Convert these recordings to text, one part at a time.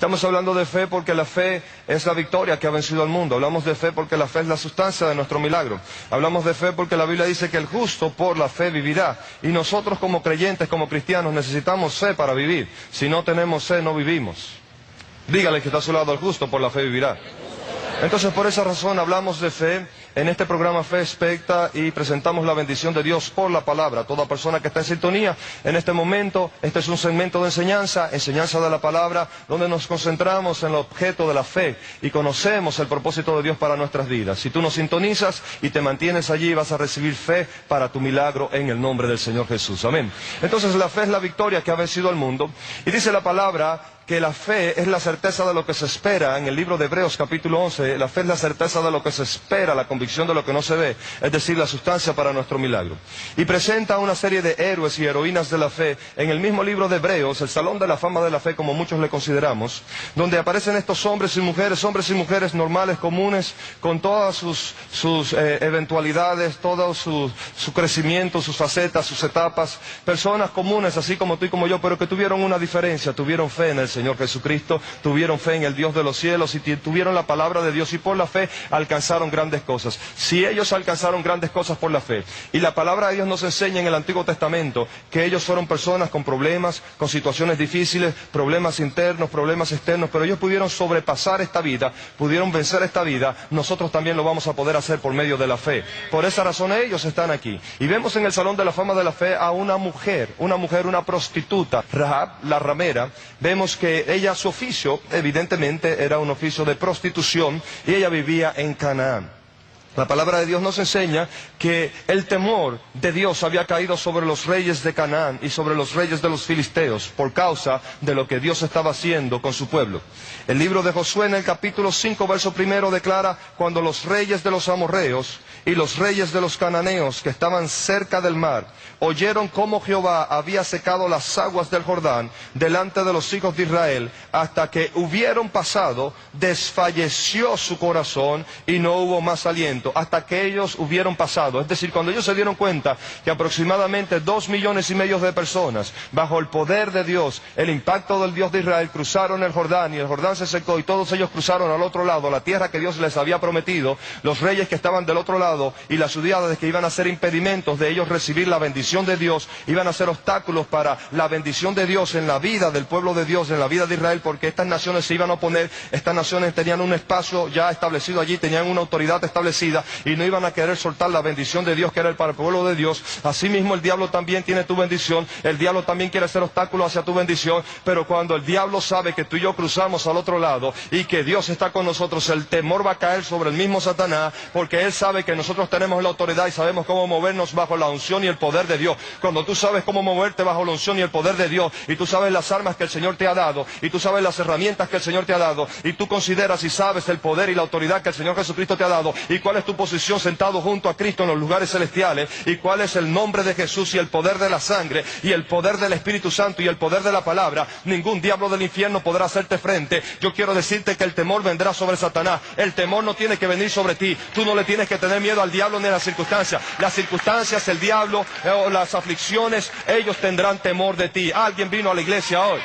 Estamos hablando de fe porque la fe es la victoria que ha vencido al mundo. Hablamos de fe porque la fe es la sustancia de nuestro milagro. Hablamos de fe porque la Biblia dice que el justo por la fe vivirá. Y nosotros como creyentes, como cristianos, necesitamos fe para vivir. Si no tenemos fe, no vivimos. Dígale que está a su lado: el justo por la fe vivirá. Entonces, por esa razón hablamos de fe en este programa Fe Expecta y presentamos la bendición de Dios por la palabra. Toda persona que está en sintonía en este momento, este es un segmento de enseñanza de la palabra, donde nos concentramos en el objeto de la fe y conocemos el propósito de Dios para nuestras vidas. Si tú nos sintonizas y te mantienes allí, vas a recibir fe para tu milagro en el nombre del Señor Jesús. Amén. Entonces, la fe es la victoria que ha vencido al mundo, y dice la palabra que la fe es la certeza de lo que se espera. En el libro de Hebreos capítulo 11, la fe es la certeza de lo que se espera, la convicción de lo que no se ve, es decir, la sustancia para nuestro milagro. Y presenta una serie de héroes y heroínas de la fe en el mismo libro de Hebreos, el Salón de la Fama de la Fe, como muchos le consideramos, donde aparecen estos hombres y mujeres normales, comunes, con todas sus eventualidades, todo su crecimiento, sus facetas, sus etapas, personas comunes, así como tú y como yo, pero que tuvieron una diferencia: tuvieron fe en el Señor Jesucristo, tuvieron fe en el Dios de los cielos y tuvieron la palabra de Dios, y por la fe alcanzaron grandes cosas. Si ellos alcanzaron grandes cosas por la fe, y la palabra de Dios nos enseña en el Antiguo Testamento que ellos fueron personas con problemas, con situaciones difíciles, problemas internos, problemas externos, pero ellos pudieron sobrepasar esta vida, pudieron vencer esta vida. Nosotros también lo vamos a poder hacer por medio de la fe. Por esa razón ellos están aquí. Y vemos en el Salón de la Fama de la Fe a una mujer, una prostituta, Rahab, la ramera. Vemos que ella, su oficio, evidentemente, era un oficio de prostitución, y ella vivía en Canaán. La palabra de Dios nos enseña que el temor de Dios había caído sobre los reyes de Canaán y sobre los reyes de los filisteos por causa de lo que Dios estaba haciendo con su pueblo. El libro de Josué, en el capítulo 5, verso 1, declara: cuando los reyes de los amorreos y los reyes de los cananeos que estaban cerca del mar oyeron cómo Jehová había secado las aguas del Jordán delante de los hijos de Israel, hasta que hubieron pasado, desfalleció su corazón y no hubo más aliento. Hasta que ellos hubieron pasado, es decir, cuando ellos se dieron cuenta que aproximadamente 2,5 millones de personas, bajo el poder de Dios, el impacto del Dios de Israel, cruzaron el Jordán, y el Jordán se secó y todos ellos cruzaron al otro lado, la tierra que Dios les había prometido. Los reyes que estaban del otro lado y las ciudades que iban a ser impedimentos de ellos recibir la bendición de Dios, iban a ser obstáculos para la bendición de Dios en la vida del pueblo de Dios, en la vida de Israel, porque estas naciones se iban a oponer. Estas naciones tenían un espacio ya establecido allí, tenían una autoridad establecida, y no iban a querer soltar la bendición de Dios que era para el pueblo de Dios. Asimismo, el diablo también tiene tu bendición, el diablo también quiere ser obstáculo hacia tu bendición, pero cuando el diablo sabe que tú y yo cruzamos al otro lado y que Dios está con nosotros, el temor va a caer sobre el mismo Satanás, porque él sabe que nosotros tenemos la autoridad y sabemos cómo movernos bajo la unción y el poder de Dios. Cuando tú sabes cómo moverte bajo la unción y el poder de Dios, y tú sabes las armas que el Señor te ha dado, y tú sabes las herramientas que el Señor te ha dado, y tú consideras y sabes el poder y la autoridad que el Señor Jesucristo te ha dado, y cuál es tu posición sentado junto a Cristo en los lugares celestiales, y cuál es el nombre de Jesús y el poder de la sangre y el poder del Espíritu Santo y el poder de la palabra, ningún diablo del infierno podrá hacerte frente. Yo quiero decirte que el temor vendrá sobre Satanás. El temor no tiene que venir sobre ti. Tú no le tienes que tener miedo al diablo ni a las circunstancias. Las circunstancias, el diablo o las aflicciones, ellos tendrán temor de ti. Alguien vino a la iglesia hoy.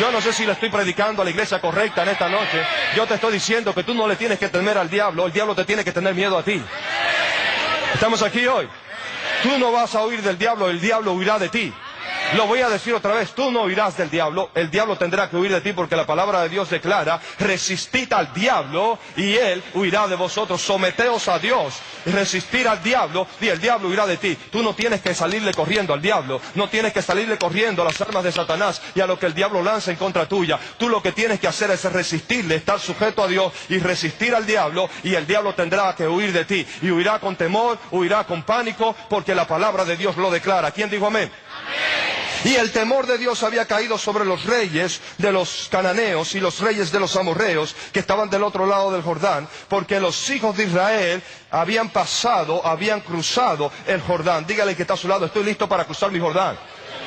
Yo no sé si le estoy predicando a la iglesia correcta en esta noche. Yo te estoy diciendo que tú no le tienes que temer al diablo, el diablo te tiene que tener miedo a ti. ¿Estamos aquí hoy? Tú no vas a huir del diablo, el diablo huirá de ti. Lo voy a decir otra vez: tú no huirás del diablo, el diablo tendrá que huir de ti, porque la palabra de Dios declara: resistid al diablo y él huirá de vosotros. Someteos a Dios, resistir al diablo y el diablo huirá de ti. Tú no tienes que salirle corriendo al diablo, no tienes que salirle corriendo a las armas de Satanás y a lo que el diablo lanza en contra tuya. Tú lo que tienes que hacer es resistirle, estar sujeto a Dios y resistir al diablo, y el diablo tendrá que huir de ti, y huirá con temor, huirá con pánico, porque la palabra de Dios lo declara. ¿Quién dijo amén? Y el temor de Dios había caído sobre los reyes de los cananeos y los reyes de los amorreos que estaban del otro lado del Jordán, porque los hijos de Israel habían cruzado el Jordán. Dígale que está a su lado: estoy listo para cruzar mi Jordán.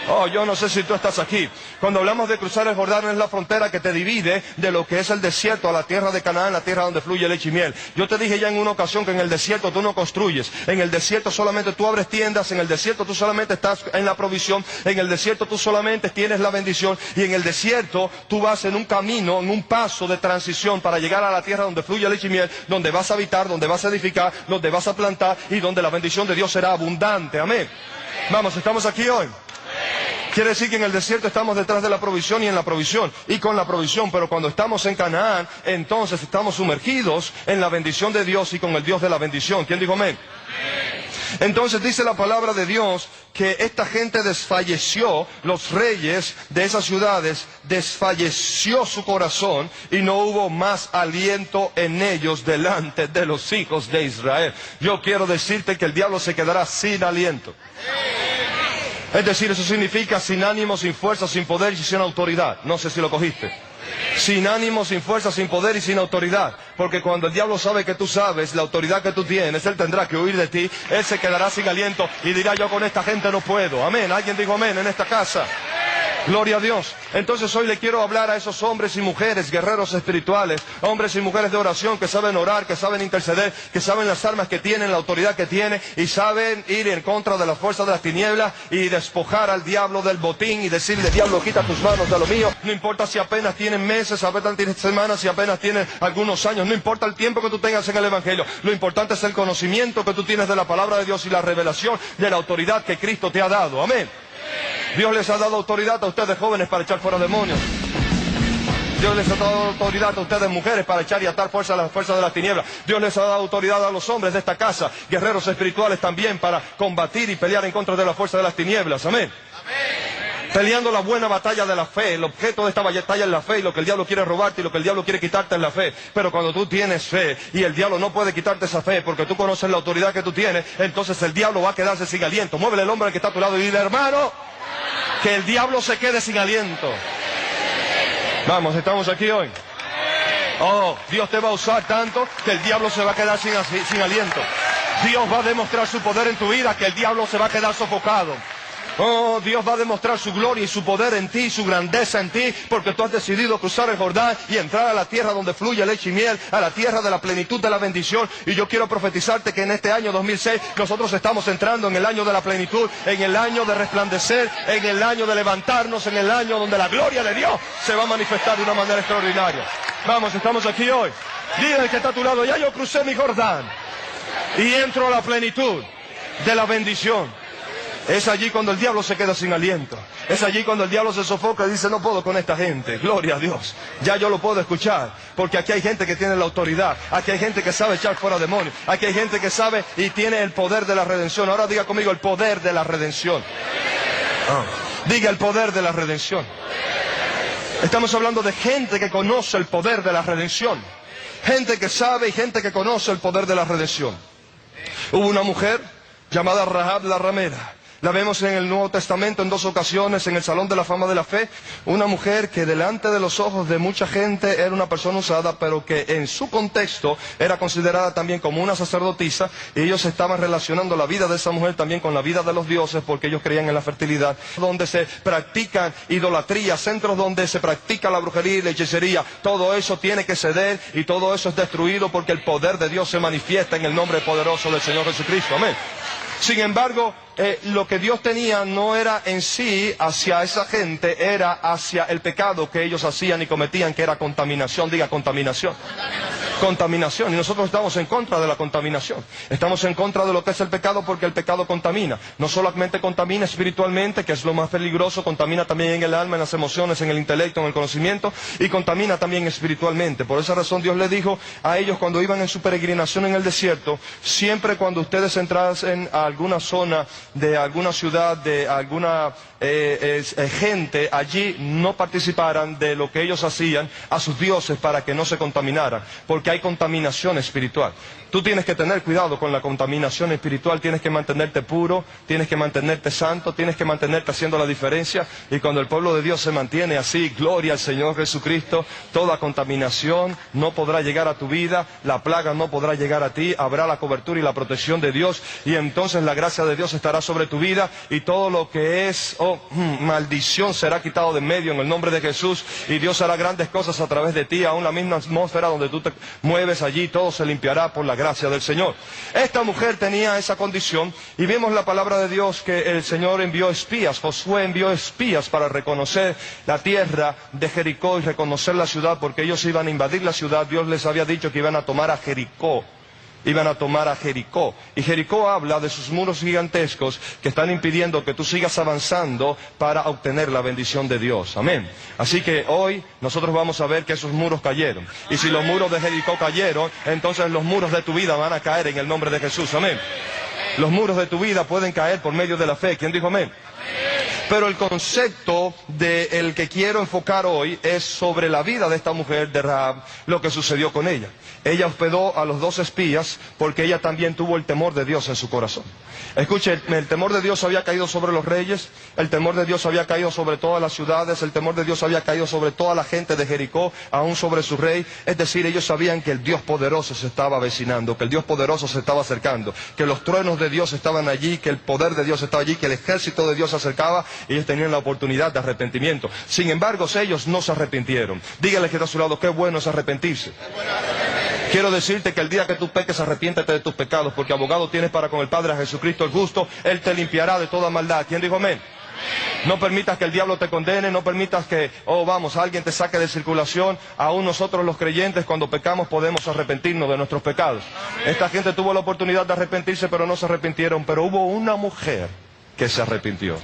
Oh, yo no sé si tú estás aquí. Cuando hablamos de cruzar el Jordán, es la frontera que te divide de lo que es el desierto a la tierra de Canaán, la tierra donde fluye leche y miel. Yo te dije ya en una ocasión que en el desierto tú no construyes. En el desierto solamente tú abres tiendas. En el desierto tú solamente estás en la provisión. En el desierto tú solamente tienes la bendición. Y en el desierto tú vas en un camino, en un paso de transición para llegar a la tierra donde fluye leche y miel, donde vas a habitar, donde vas a edificar, donde vas a plantar y donde la bendición de Dios será abundante. Amén. Vamos, estamos aquí hoy. Quiere decir que en el desierto estamos detrás de la provisión y en la provisión y con la provisión, pero cuando estamos en Canaán, entonces estamos sumergidos en la bendición de Dios y con el Dios de la bendición. ¿Quién dijo amén? Entonces dice la palabra de Dios que esta gente desfalleció, los reyes de esas ciudades, desfalleció su corazón y no hubo más aliento en ellos delante de los hijos de Israel. Yo quiero decirte que el diablo se quedará sin aliento. Es decir, eso significa sin ánimo, sin fuerza, sin poder y sin autoridad. No sé si lo cogiste. Sin ánimo, sin fuerza, sin poder y sin autoridad. Porque cuando el diablo sabe que tú sabes la autoridad que tú tienes, él tendrá que huir de ti. Él se quedará sin aliento y dirá: yo con esta gente no puedo. Amén. ¿Alguien dijo amén en esta casa? Gloria a Dios. Entonces hoy le quiero hablar a esos hombres y mujeres, guerreros espirituales, hombres y mujeres de oración que saben orar, que saben interceder, que saben las armas que tienen, la autoridad que tienen y saben ir en contra de la fuerza de las tinieblas y despojar al diablo del botín y decirle: diablo, quita tus manos de lo mío. No importa si apenas tienen meses, apenas tienen semanas, si apenas tienen algunos años, no importa el tiempo que tú tengas en el Evangelio. Lo importante es el conocimiento que tú tienes de la palabra de Dios y la revelación de la autoridad que Cristo te ha dado. Amén. Dios les ha dado autoridad a ustedes jóvenes para echar fuera demonios. Dios les ha dado autoridad a ustedes mujeres para echar y atar fuerza a las fuerzas de las tinieblas. Dios les ha dado autoridad a los hombres de esta casa, guerreros espirituales también, para combatir y pelear en contra de la fuerza de las tinieblas. Amén. Peleando la buena batalla de la fe. El objeto de esta batalla es la fe, y lo que el diablo quiere robarte y lo que el diablo quiere quitarte es la fe. Pero cuando tú tienes fe y el diablo no puede quitarte esa fe porque tú conoces la autoridad que tú tienes, entonces el diablo va a quedarse sin aliento. Muévele el hombre al que está a tu lado y dile: hermano, que el diablo se quede sin aliento. Vamos, estamos aquí hoy. Oh, Dios te va a usar tanto que el diablo se va a quedar sin aliento. Dios va a demostrar su poder en tu vida, que el diablo se va a quedar sofocado. Oh, Dios va a demostrar su gloria y su poder en ti, su grandeza en ti, porque tú has decidido cruzar el Jordán y entrar a la tierra donde fluye leche y miel, a la tierra de la plenitud de la bendición. Y yo quiero profetizarte que en este año 2006 nosotros estamos entrando en el año de la plenitud, en el año de resplandecer, en el año de levantarnos, en el año donde la gloria de Dios se va a manifestar de una manera extraordinaria. Vamos, estamos aquí hoy. Dile al que está a tu lado: ya yo crucé mi Jordán y entro a la plenitud de la bendición. Es allí cuando el diablo se queda sin aliento. Es allí cuando el diablo se sofoca y dice: no puedo con esta gente. Gloria a Dios. Ya yo lo puedo escuchar. Porque aquí hay gente que tiene la autoridad. Aquí hay gente que sabe echar fuera demonios. Aquí hay gente que sabe y tiene el poder de la redención. Ahora diga conmigo: el poder de la redención. Diga: el poder de la redención. Estamos hablando de gente que conoce el poder de la redención. Gente que sabe y gente que conoce el poder de la redención. Hubo una mujer llamada Rahab la ramera. La vemos en el Nuevo Testamento en 2 ocasiones en el Salón de la Fama de la Fe. Una mujer que delante de los ojos de mucha gente era una persona usada, pero que en su contexto era considerada también como una sacerdotisa. Y ellos estaban relacionando la vida de esa mujer también con la vida de los dioses, porque ellos creían en la fertilidad. Donde se practican idolatría, centros donde se practica la brujería y la hechicería, todo eso tiene que ceder y todo eso es destruido, porque el poder de Dios se manifiesta en el nombre poderoso del Señor Jesucristo. Amén. Sin embargo, lo que Dios tenía no era en sí hacia esa gente, era hacia el pecado que ellos hacían y cometían, que era contaminación. Diga: contaminación. Contaminación. Y nosotros estamos en contra de la contaminación. Estamos en contra de lo que es el pecado, porque el pecado contamina. No solamente contamina espiritualmente, que es lo más peligroso, contamina también en el alma, en las emociones, en el intelecto, en el conocimiento, y contamina también espiritualmente. Por esa razón Dios les dijo a ellos cuando iban en su peregrinación en el desierto: siempre cuando ustedes entrasen a alguna zona de alguna ciudad, de alguna gente, allí no participaran de lo que ellos hacían a sus dioses, para que no se contaminaran, porque hay contaminación espiritual. Tú tienes que tener cuidado con la contaminación espiritual, tienes que mantenerte puro, tienes que mantenerte santo, tienes que mantenerte haciendo la diferencia. Y cuando el pueblo de Dios se mantiene así, gloria al Señor Jesucristo, toda contaminación no podrá llegar a tu vida, la plaga no podrá llegar a ti, habrá la cobertura y la protección de Dios, y entonces la gracia de Dios estará sobre tu vida, y todo lo que es todo maldición será quitado de medio en el nombre de Jesús, y Dios hará grandes cosas a través de ti. Aún la misma atmósfera donde tú te mueves allí, todo se limpiará por la gracia del Señor. Esta mujer tenía esa condición, y vimos la palabra de Dios que el Señor envió espías. Josué envió espías para reconocer la tierra de Jericó y reconocer la ciudad, porque ellos iban a invadir la ciudad. Dios les había dicho que iban a tomar a Jericó. Iban a tomar a Jericó. Y Jericó habla de sus muros gigantescos que están impidiendo que tú sigas avanzando para obtener la bendición de Dios. Amén. Así que hoy nosotros vamos a ver que esos muros cayeron. Y si los muros de Jericó cayeron, entonces los muros de tu vida van a caer en el nombre de Jesús. Amén. Los muros de tu vida pueden caer por medio de la fe. ¿Quién dijo amén? Pero el concepto del que quiero enfocar hoy es sobre la vida de esta mujer, de Rahab, lo que sucedió con ella. Ella hospedó a los 2 espías porque ella también tuvo el temor de Dios en su corazón. Escuche, el temor de Dios había caído sobre los reyes, el temor de Dios había caído sobre todas las ciudades, el temor de Dios había caído sobre toda la gente de Jericó, aún sobre su rey. Es decir, ellos sabían que el Dios poderoso se estaba avecinando, que el Dios poderoso se estaba acercando, que los truenos de Dios estaban allí, que el poder de Dios estaba allí, que el ejército de Dios se acercaba. Ellos tenían la oportunidad de arrepentimiento. Sin embargo, ellos no se arrepintieron. Dígale que está a su lado, qué bueno es arrepentirse. Quiero decirte que el día que tú peques, arrepiéntete de tus pecados, porque abogado tienes para con el Padre, a Jesucristo el justo. Él te limpiará de toda maldad. ¿Quién dijo amén? No permitas que el diablo te condene, no permitas que, alguien te saque de circulación. Aún nosotros los creyentes, cuando pecamos, podemos arrepentirnos de nuestros pecados. Esta gente tuvo la oportunidad de arrepentirse, pero no se arrepintieron. Pero hubo una mujer que se arrepintió.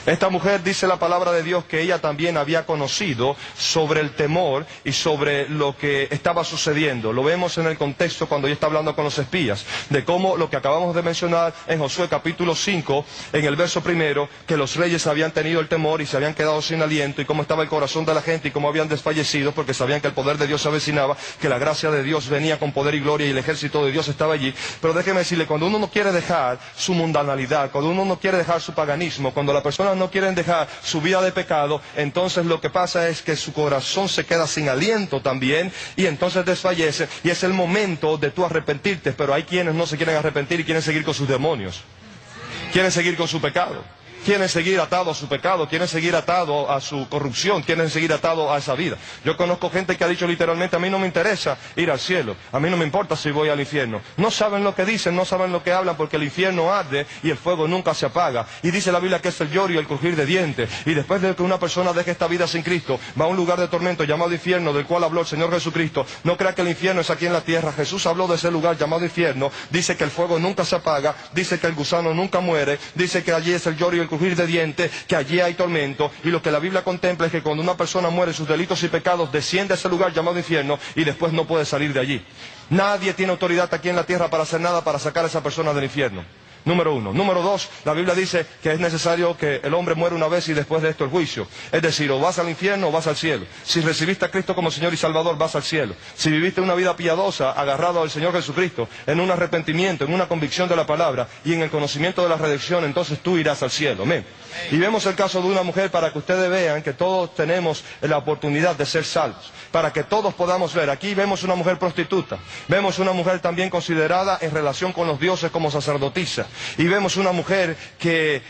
Esta mujer, dice la palabra de Dios, que ella también había conocido sobre el temor y sobre lo que estaba sucediendo. Lo vemos en el contexto cuando ella está hablando con los espías, de cómo lo que acabamos de mencionar en Josué capítulo 5, en el verso 1, que los reyes habían tenido el temor y se habían quedado sin aliento, y cómo estaba el corazón de la gente y cómo habían desfallecido, porque sabían que el poder de Dios se avecinaba, que la gracia de Dios venía con poder y gloria y el ejército de Dios estaba allí. Pero déjeme decirle, cuando uno no quiere dejar su mundanalidad, cuando uno no quiere dejar su paganismo, cuando las personas no quieren dejar su vida de pecado, entonces lo que pasa es que su corazón se queda sin aliento también, y entonces desfallece, y es el momento de tú arrepentirte. Pero hay quienes no se quieren arrepentir y quieren seguir con sus demonios, quieren seguir con su pecado, quieren seguir atado a su pecado, quieren seguir atado a su corrupción, quieren seguir atado a esa vida. Yo conozco gente que ha dicho literalmente, a mí no me interesa ir al cielo, a mí no me importa si voy al infierno. No saben lo que dicen, no saben lo que hablan, porque el infierno arde y el fuego nunca se apaga. Y dice la Biblia que es el lloro y el crujir de dientes. Y después de que una persona deje esta vida sin Cristo, va a un lugar de tormento llamado infierno, del cual habló el Señor Jesucristo. No crea que el infierno es aquí en la tierra. Jesús habló de ese lugar llamado infierno. Dice que el fuego nunca se apaga, dice que el gusano nunca muere, dice que allí es el lloro y el crujir de dientes, que allí hay tormento. Y lo que la Biblia contempla es que cuando una persona muere, sus delitos y pecados, desciende a ese lugar llamado infierno y después no puede salir de allí. Nadie tiene autoridad aquí en la tierra para hacer nada para sacar a esa persona del infierno. Número 1. Número 2, la Biblia dice que es necesario que el hombre muera una vez y después de esto el juicio. Es decir, o vas al infierno o vas al cielo. Si recibiste a Cristo como Señor y Salvador, vas al cielo. Si viviste una vida piadosa, agarrado al Señor Jesucristo, en un arrepentimiento, en una convicción de la palabra y en el conocimiento de la redención, entonces tú irás al cielo. Amén. Y vemos el caso de una mujer para que ustedes vean que todos tenemos la oportunidad de ser salvos, para que todos podamos ver. Aquí vemos una mujer prostituta, vemos una mujer también considerada en relación con los dioses como sacerdotisa, y vemos una mujer que,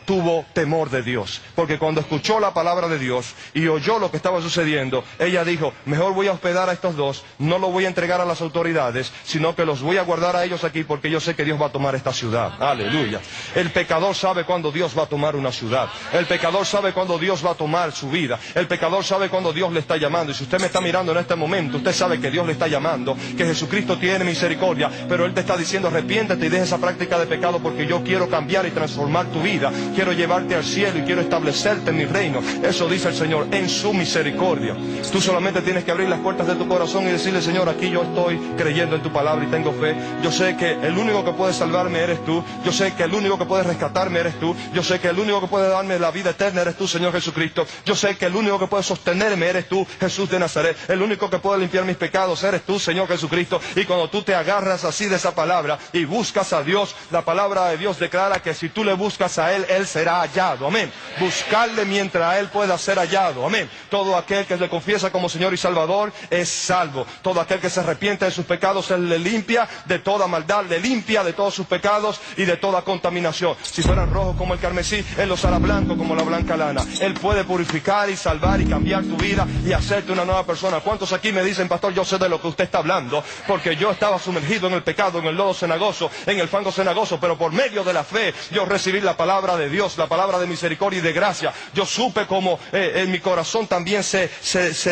tuvo temor de Dios, porque cuando escuchó la palabra de Dios y oyó lo que estaba sucediendo, ella dijo, mejor voy a hospedar a estos 2, no los voy a entregar a las autoridades, sino que los voy a guardar a ellos aquí, porque yo sé que Dios va a tomar esta ciudad. Aleluya. El pecador sabe cuándo Dios va a tomar una ciudad. El pecador sabe cuándo Dios va a tomar su vida. El pecador sabe cuándo Dios le está llamando. Y si usted me está mirando en este momento, usted sabe que Dios le está llamando, que Jesucristo tiene misericordia, pero Él te está diciendo, arrepiéntete y deja esa práctica de pecado, porque yo quiero cambiar y transformar tu vida. Quiero llevarte al cielo y quiero establecerte en mi reino. Eso dice el Señor, en su misericordia. Tú solamente tienes que abrir las puertas de tu corazón y decirle, Señor, aquí yo estoy creyendo en tu palabra y tengo fe. Yo sé que el único que puede salvarme eres tú. Yo sé que el único que puede rescatarme eres tú. Yo sé que el único que puede darme la vida eterna eres tú, Señor Jesucristo. Yo sé que el único que puede sostenerme eres tú, Jesús de Nazaret. El único que puede limpiar mis pecados eres tú, Señor Jesucristo. Y cuando tú te agarras así de esa palabra y buscas a Dios, la palabra de Dios declara que si tú le buscas a Él, Él será hallado. Amén. Buscarle mientras Él pueda ser hallado. Amén. Todo aquel que le confiesa como Señor y Salvador es salvo. Todo aquel que se arrepiente de sus pecados, Él le limpia de toda maldad, le limpia de todos sus pecados y de toda contaminación. Si fueran rojos como el carmesí, Él los hará blanco como la blanca lana. Él puede purificar y salvar y cambiar tu vida y hacerte una nueva persona. ¿Cuántos aquí me dicen, pastor, yo sé de lo que usted está hablando? Porque yo estaba sumergido en el pecado, en el lodo cenagoso, en el fango cenagoso, pero por medio de la fe yo recibí la palabra de Dios, la palabra de misericordia y de gracia. Yo supe como en mi corazón también se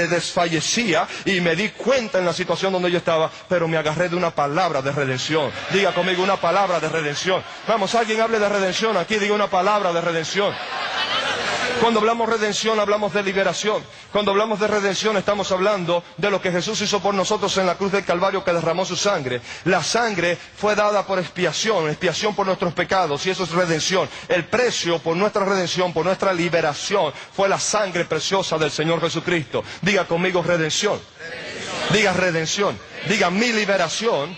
desfallecía y me di cuenta en la situación donde yo estaba, pero me agarré de una palabra de redención. Diga conmigo, una palabra de redención. Vamos, alguien hable de redención aquí, diga una palabra de redención. Cuando hablamos de redención, hablamos de liberación. Cuando hablamos de redención, estamos hablando de lo que Jesús hizo por nosotros en la cruz del Calvario, que derramó su sangre. La sangre fue dada por expiación, expiación por nuestros pecados, y eso es redención. El precio por nuestra redención, por nuestra liberación, fue la sangre preciosa del Señor Jesucristo. Diga conmigo redención. Diga redención. Diga, mi liberación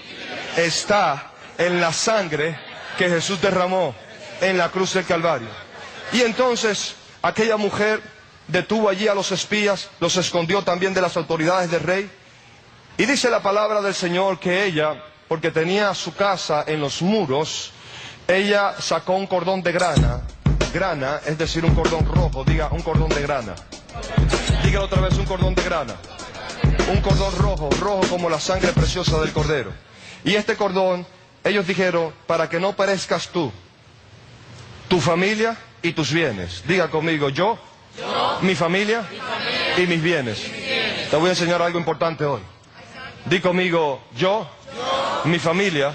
está en la sangre que Jesús derramó en la cruz del Calvario. Y entonces aquella mujer detuvo allí a los espías, los escondió también de las autoridades del rey. Y dice la palabra del Señor que ella, porque tenía su casa en los muros, ella sacó un cordón de grana, es decir, un cordón rojo, diga un cordón de grana. Dígalo otra vez, un cordón de grana. Un cordón rojo, rojo como la sangre preciosa del Cordero. Y este cordón, ellos dijeron, para que no perezcas tú, tu familia y tus bienes. Diga conmigo, yo, mi familia y mis bienes. Te voy a enseñar algo importante hoy. Di conmigo, yo, mi familia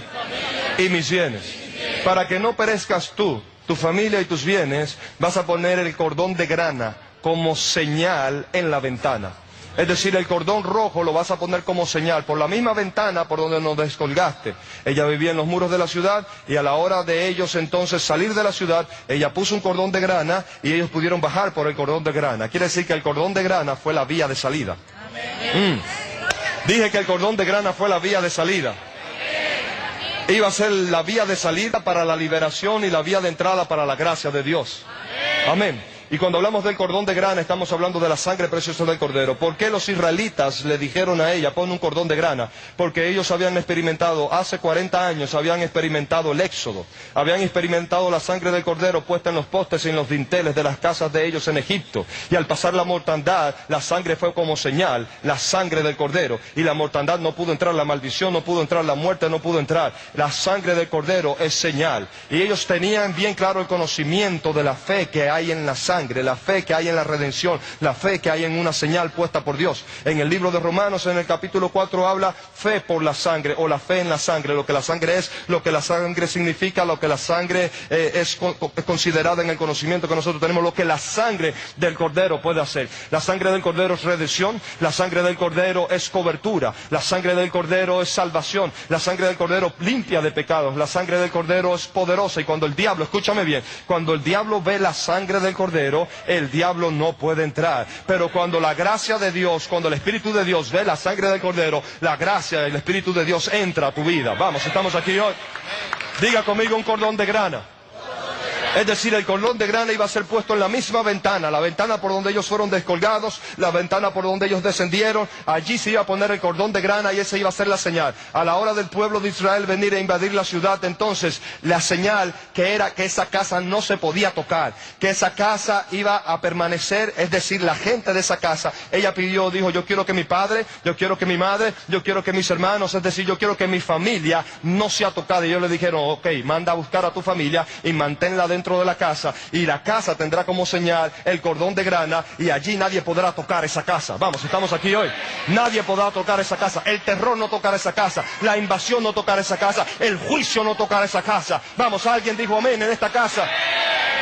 y mis bienes. Para que no perezcas tú, tu familia y tus bienes, vas a poner el cordón de grana como señal en la ventana. Es decir, el cordón rojo lo vas a poner como señal por la misma ventana por donde nos descolgaste. Ella vivía en los muros de la ciudad y a la hora de ellos entonces salir de la ciudad, ella puso un cordón de grana y ellos pudieron bajar por el cordón de grana. Quiere decir que el cordón de grana fue la vía de salida. Dije que el cordón de grana fue la vía de salida. Iba a ser la vía de salida para la liberación y la vía de entrada para la gracia de Dios. Amén. Y cuando hablamos del cordón de grana, estamos hablando de la sangre preciosa del Cordero. ¿Por qué los israelitas le dijeron a ella, pon un cordón de grana? Porque ellos habían experimentado, hace 40 años, habían experimentado el éxodo. Habían experimentado la sangre del Cordero puesta en los postes y en los dinteles de las casas de ellos en Egipto. Y al pasar la mortandad, la sangre fue como señal, la sangre del Cordero. Y la mortandad no pudo entrar, la maldición no pudo entrar, la muerte no pudo entrar. La sangre del Cordero es señal. Y ellos tenían bien claro el conocimiento de la fe que hay en la sangre. La fe que hay en la redención, la fe que hay en una señal puesta por Dios. En el libro de Romanos, en el capítulo 4, habla fe por la sangre o la fe en la sangre, lo que la sangre es, lo que la sangre significa, lo que la sangre es considerada en el conocimiento que nosotros tenemos, lo que la sangre del Cordero puede hacer. La sangre del Cordero es redención, la sangre del Cordero es cobertura, la sangre del Cordero es salvación, la sangre del Cordero limpia de pecados, la sangre del Cordero es poderosa. Y cuando el diablo, escúchame bien, cuando el diablo ve la sangre del Cordero, el diablo no puede entrar. Pero cuando la gracia de Dios, cuando el Espíritu de Dios ve la sangre del Cordero, la gracia y el Espíritu de Dios entra a tu vida. Vamos, estamos aquí hoy. Diga conmigo, un cordón de grana. Es decir, el cordón de grana iba a ser puesto en la misma ventana, la ventana por donde ellos fueron descolgados, la ventana por donde ellos descendieron. Allí se iba a poner el cordón de grana y esa iba a ser la señal. A la hora del pueblo de Israel venir a invadir la ciudad, entonces la señal que era que esa casa no se podía tocar, que esa casa iba a permanecer, es decir, la gente de esa casa, ella pidió, dijo, yo quiero que mi padre, yo quiero que mi madre, yo quiero que mis hermanos, es decir, yo quiero que mi familia no sea tocada. Y ellos le dijeron, ok, manda a buscar a tu familia y manténla dentro de la casa, y la casa tendrá como señal el cordón de grana, y allí nadie podrá tocar esa casa. Vamos, estamos aquí hoy. Nadie podrá tocar esa casa. El terror no tocará esa casa, la invasión no tocará esa casa, el juicio no tocará esa casa. Vamos, alguien dijo amén en esta casa.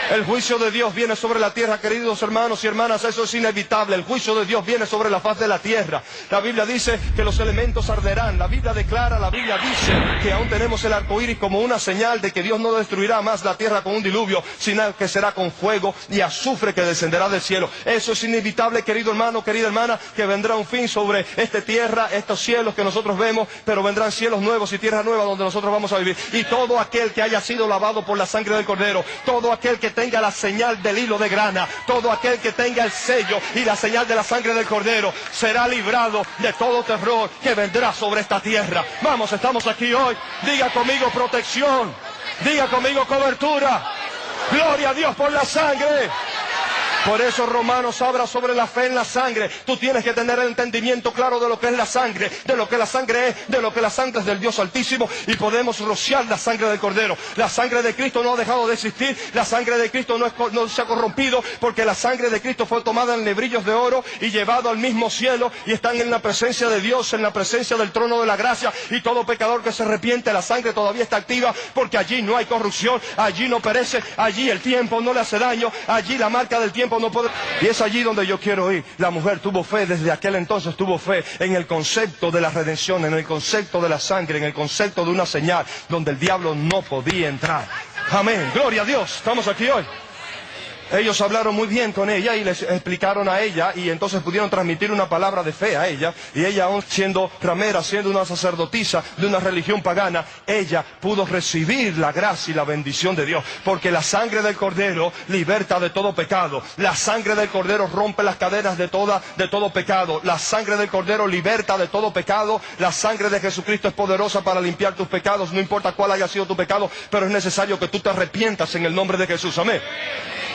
El juicio de Dios viene sobre la tierra, queridos hermanos y hermanas, eso es inevitable. El juicio de Dios viene sobre la faz de la tierra. La Biblia dice que los elementos arderán. La Biblia declara, la Biblia dice que aún tenemos el arco iris como una señal de que Dios no destruirá más la tierra con un diluvio, sino que será con fuego y azufre que descenderá del cielo. Eso es inevitable, querido hermano, querida hermana, que vendrá un fin sobre esta tierra, estos cielos que nosotros vemos, pero vendrán cielos nuevos y tierra nueva donde nosotros vamos a vivir. Y todo aquel que haya sido lavado por la sangre del Cordero, todo aquel que tenga la señal del hilo de grana, todo aquel que tenga el sello y la señal de la sangre del Cordero, será librado de todo terror que vendrá sobre esta tierra. Vamos, estamos aquí hoy. Diga conmigo protección. Diga conmigo cobertura. Gloria a Dios por la sangre. Por eso Romanos habla sobre la fe en la sangre. Tú tienes que tener el entendimiento claro de lo que es la sangre, de lo que la sangre es, de lo que la sangre es del Dios Altísimo, y podemos rociar la sangre del Cordero. La sangre de Cristo no ha dejado de existir, la sangre de Cristo no se ha corrompido, porque la sangre de Cristo fue tomada en lebrillos de oro y llevado al mismo cielo, y están en la presencia de Dios, en la presencia del trono de la gracia, y todo pecador que se arrepiente, la sangre todavía está activa, porque allí no hay corrupción, allí no perece, allí el tiempo no le hace daño, allí la marca del tiempo no puede. Y es allí donde yo quiero ir. La mujer tuvo fe, desde aquel entonces tuvo fe en el concepto de la redención, en el concepto de la sangre, en el concepto de una señal donde el diablo no podía entrar. Amén, gloria a Dios, estamos aquí hoy. Ellos hablaron muy bien con ella y les explicaron a ella, y entonces pudieron transmitir una palabra de fe a ella, y ella, aún siendo ramera, siendo una sacerdotisa de una religión pagana, ella pudo recibir la gracia y la bendición de Dios, porque la sangre del Cordero liberta de todo pecado. La sangre del Cordero rompe las cadenas de todo pecado. La sangre del Cordero liberta de todo pecado. La sangre de Jesucristo es poderosa para limpiar tus pecados, no importa cuál haya sido tu pecado, pero es necesario que tú te arrepientas en el nombre de Jesús. Amén.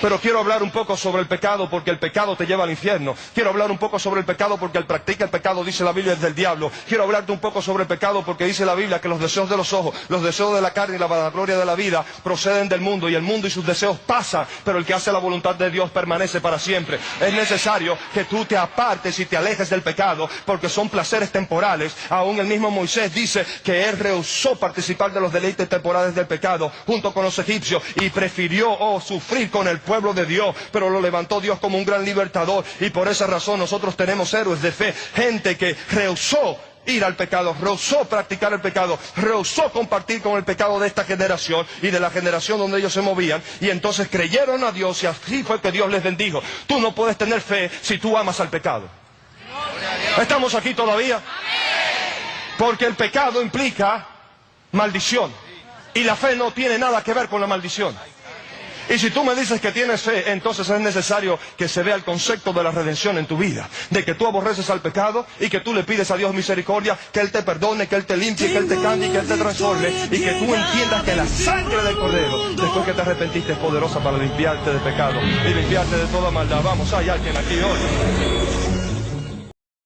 Pero quiero hablar un poco sobre el pecado, porque el pecado te lleva al infierno. Quiero hablar un poco sobre el pecado, porque el practica el pecado, dice la Biblia, es del diablo. Quiero hablarte un poco sobre el pecado, porque dice la Biblia que los deseos de los ojos, los deseos de la carne y la vanagloria de la vida proceden del mundo, y el mundo y sus deseos pasan, pero el que hace la voluntad de Dios permanece para siempre. Es necesario que tú te apartes y te alejes del pecado, porque son placeres temporales. Aún el mismo Moisés dice que él rehusó participar de los deleites temporales del pecado junto con los egipcios, y prefirió sufrir con el pueblo de Dios, pero lo levantó Dios como un gran libertador. Y por esa razón nosotros tenemos héroes de fe, gente que rehusó ir al pecado, rehusó practicar el pecado, rehusó compartir con el pecado de esta generación y de la generación donde ellos se movían, y entonces creyeron a Dios, y así fue que Dios les bendijo. Tú no puedes tener fe si tú amas al pecado. ¿Estamos aquí todavía? Porque el pecado implica maldición, y la fe no tiene nada que ver con la maldición. Y si tú me dices que tienes fe, entonces es necesario que se vea el concepto de la redención en tu vida, de que tú aborreces al pecado y que tú le pides a Dios misericordia, que Él te perdone, que Él te limpie, que Él te cambie, que Él te transforme, y que tú entiendas que la sangre del Cordero, después que te arrepentiste, es poderosa para limpiarte de pecado y limpiarte de toda maldad. Vamos, hay alguien aquí hoy.